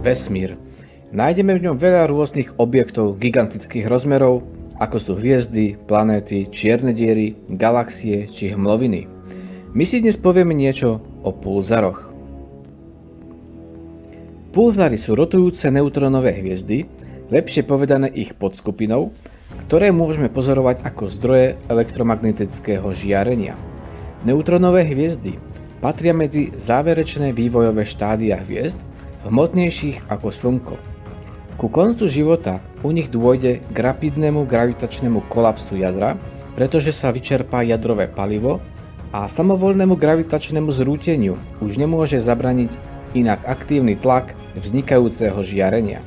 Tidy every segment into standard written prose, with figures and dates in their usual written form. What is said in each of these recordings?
Vesmír. Nájdeme v ňom veľa rôznych objektov gigantických rozmerov, ako sú hviezdy, planéty, čierne diery, galaxie či hmloviny. My si dnes povieme niečo o pulzaroch. Pulzary sú rotujúce neutrónové hviezdy, lepšie povedané ich podskupinou, ktoré môžeme pozorovať ako zdroje elektromagnetického žiarenia. Neutrónové hviezdy patria medzi záverečné vývojové štádia hviezd, hmotnejších ako Slnko. Ku koncu života u nich dôjde k rapidnému gravitačnému kolapsu jadra, pretože sa vyčerpá jadrové palivo a samovoľnému gravitačnému zrúteniu už nemôže zabraniť inak aktívny tlak vznikajúceho žiarenia.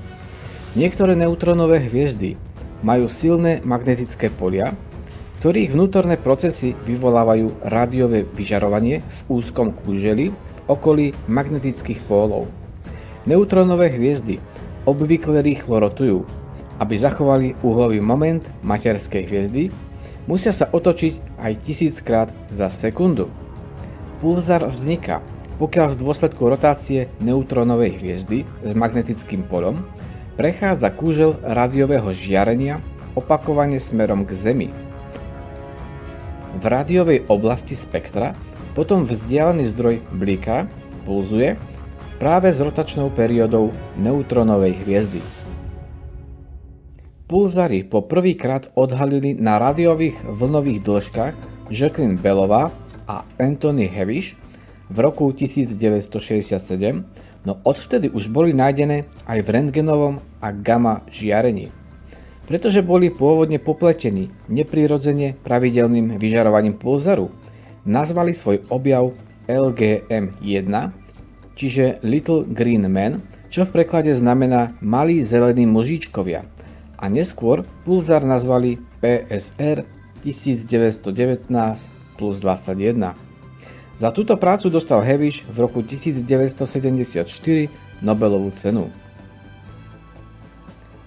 Niektoré neutrónové hviezdy majú silné magnetické polia, ktorých vnútorné procesy vyvolávajú rádiové vyžarovanie v úzkom kúželi v okolí magnetických pólov. Neutrónové hviezdy obvykle rýchlo rotujú. Aby zachovali uhlový moment materskej hviezdy, musia sa otočiť aj 1000-krát za sekundu. Pulzar vzniká, pokiaľ v dôsledku rotácie neutrónovej hviezdy s magnetickým polom prechádza kúžel rádiového žiarenia opakovane smerom k Zemi. V rádiovej oblasti spektra potom vzdialený zdroj bliká, pulzuje, práve s rotačnou periódou neutrónovej hviezdy. Pulzary po prvýkrát odhalili na rádiových vlnových dĺžkach Jacqueline Bellová a Anthony Hewish v roku 1967, no odvtedy už boli nájdené aj v rentgenovom a gamma žiarení. Pretože boli pôvodne popletení neprirodzene pravidelným vyžarovaním pulzaru, nazvali svoj objav LGM-1, čiže Little Green Men, čo v preklade znamená malí zelení mužičkovia, a neskôr pulzar nazvali PSR 1919+21. Za túto prácu dostal Hewish v roku 1974 Nobelovú cenu.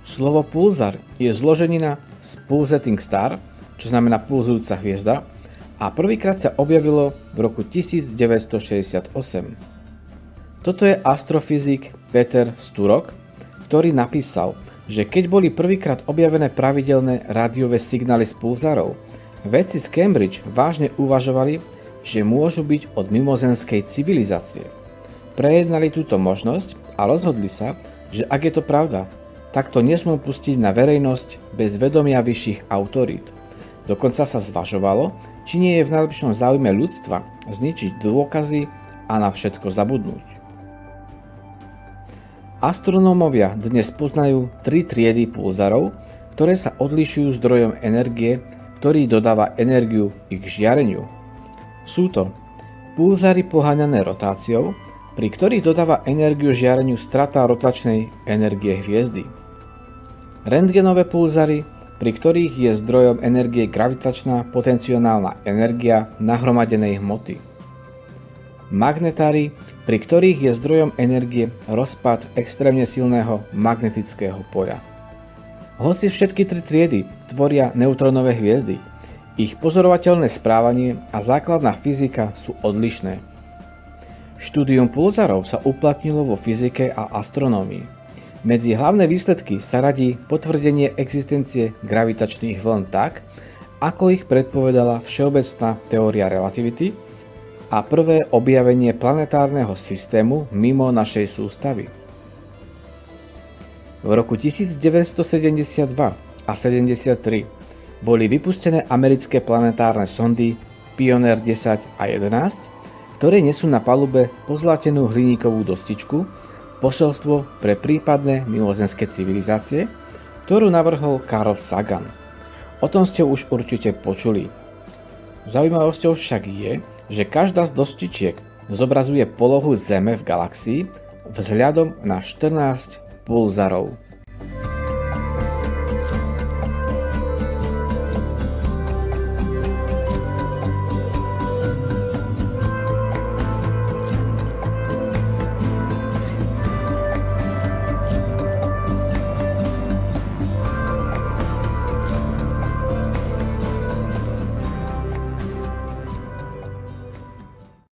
Slovo pulzar je zloženina z pulsating star, čo znamená pulzujúca hviezda, a prvýkrát sa objavilo v roku 1968. Toto je astrofyzik Peter Sturok, ktorý napísal, že keď boli prvýkrát objavené pravidelné rádiové signály z pulzarov, vedci z Cambridge vážne uvažovali, že môžu byť od mimozemskej civilizácie. Prejednali túto možnosť a rozhodli sa, že ak je to pravda, tak to nesmú pustiť na verejnosť bez vedomia vyšších autorít. Dokonca sa zvažovalo, či nie je v najlepšom záujme ľudstva zničiť dôkazy a na všetko zabudnúť. Astronómovia dnes poznajú 3 triedy pulzarov, ktoré sa odlišujú zdrojom energie, ktorý dodáva energiu ich žiareniu. Sú to pulzary poháňané rotáciou, pri ktorých dodáva energiu žiareniu strata rotačnej energie hviezdy. Rentgenové pulzary, pri ktorých je zdrojom energie gravitačná potenciálna energia nahromadenej hmoty. Magnetári, pri ktorých je zdrojom energie rozpad extrémne silného magnetického poľa. Hoci všetky 3 triedy tvoria neutrónové hviezdy, ich pozorovateľné správanie a základná fyzika sú odlišné. Štúdium pulzarov sa uplatnilo vo fyzike a astronómii. Medzi hlavné výsledky sa radí potvrdenie existencie gravitačných vln tak, ako ich predpovedala všeobecná teória relativity, a prvé objavenie planetárneho systému mimo našej sústavy. V roku 1972 a 73 boli vypustené americké planetárne sondy Pioneer 10 a 11, ktoré nesú na palube pozlatenú hliníkovú dostičku, posolstvo pre prípadné mimozemské civilizácie, ktorú navrhol Carl Sagan. O tom ste už určite počuli. Zaujímavosťou však je, že každá z dostičiek zobrazuje polohu Zeme v galaxii vzhľadom na 14 pulzarov.